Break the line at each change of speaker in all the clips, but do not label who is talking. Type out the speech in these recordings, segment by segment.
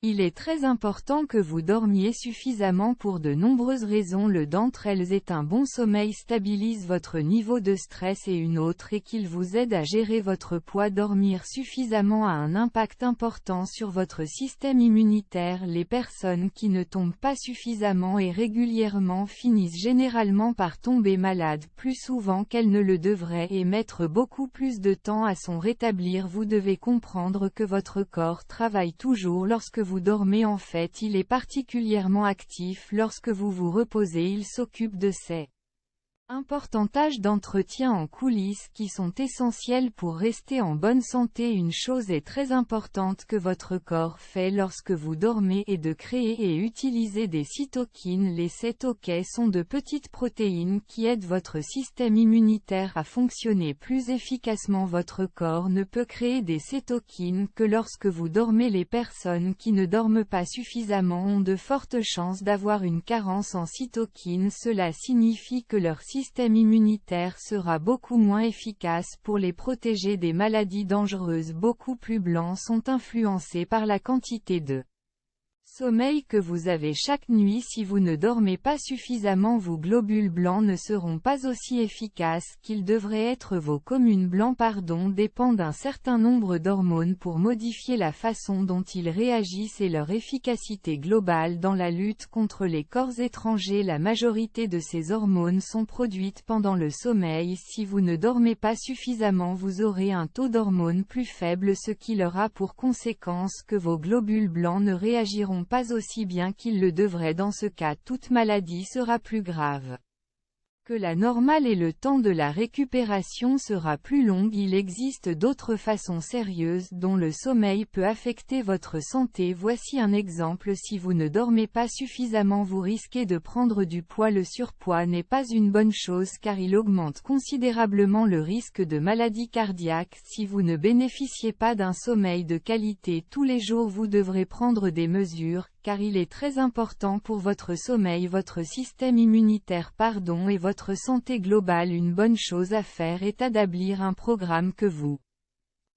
Il est très important que vous dormiez suffisamment pour de nombreuses raisons. L'une d'entre elles est un bon sommeil stabilise votre niveau de stress et une autre est qu'il vous aide à gérer votre poids. Dormir suffisamment a un impact important sur votre système immunitaire. Les personnes qui ne tombent pas suffisamment et régulièrement finissent généralement par tomber malades plus souvent qu'elles ne le devraient et mettre beaucoup plus de temps à s'en rétablir. Vous devez comprendre que votre corps travaille toujours lorsque vous dormez. En fait, il est particulièrement actif lorsque vous vous reposez. Il s'occupe de ces importantes tâches d'entretien en coulisses qui sont essentielles pour rester en bonne santé. Une chose est très importante que votre corps fait lorsque vous dormez est de créer et utiliser des cytokines. Les cytokines sont de petites protéines qui aident votre système immunitaire à fonctionner plus efficacement. Votre corps ne peut créer des cytokines que lorsque vous dormez. Les personnes qui ne dorment pas suffisamment ont de fortes chances d'avoir une carence en cytokines. Cela signifie que leur système immunitaire sera beaucoup moins efficace pour les protéger des maladies dangereuses. Beaucoup plus blancs sont influencés par la quantité de sommeil que vous avez chaque nuit. Si vous ne dormez pas suffisamment, vos globules blancs ne seront pas aussi efficaces qu'ils devraient être. Vos communes blancs dépendent d'un certain nombre d'hormones pour modifier la façon dont ils réagissent et leur efficacité globale dans la lutte contre les corps étrangers. La majorité de ces hormones sont produites pendant le sommeil. Si vous ne dormez pas suffisamment, vous aurez un taux d'hormones plus faible, ce qui aura pour conséquence que vos globules blancs ne réagiront pas aussi bien qu'ils le devraient. Dans ce cas, toute maladie sera plus grave que la normale et le temps de la récupération sera plus long. Il existe d'autres façons sérieuses dont le sommeil peut affecter votre santé. Voici un exemple. Si vous ne dormez pas suffisamment, vous risquez de prendre du poids. Le surpoids n'est pas une bonne chose car il augmente considérablement le risque de maladie cardiaque. Si vous ne bénéficiez pas d'un sommeil de qualité tous les jours, vous devrez prendre des mesures, car il est très important pour votre sommeil, votre système immunitaire et votre santé globale. Une bonne chose à faire est d'établir un programme que vous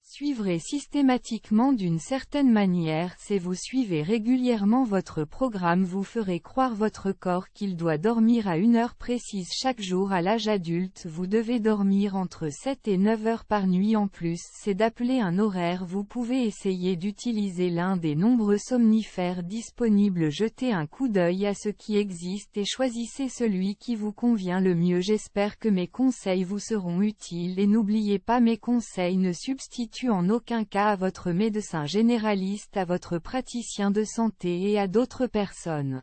suivrez systématiquement d'une certaine manière. Si vous suivez régulièrement votre programme, vous ferez croire votre corps qu'il doit dormir à une heure précise chaque jour. À l'âge adulte, vous devez dormir entre 7 et 9 heures par nuit. En plus, c'est d'appeler un horaire. Vous pouvez essayer d'utiliser l'un des nombreux somnifères disponibles. Jetez un coup d'œil à ce qui existe et choisissez celui qui vous convient le mieux. J'espère que mes conseils vous seront utiles et n'oubliez pas, mes conseils ne substituent en aucun cas à votre médecin généraliste, à votre praticien de santé et à d'autres personnes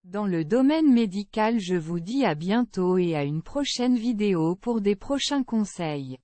dans le domaine médical. Je vous dis à bientôt et à une prochaine vidéo pour des prochains conseils.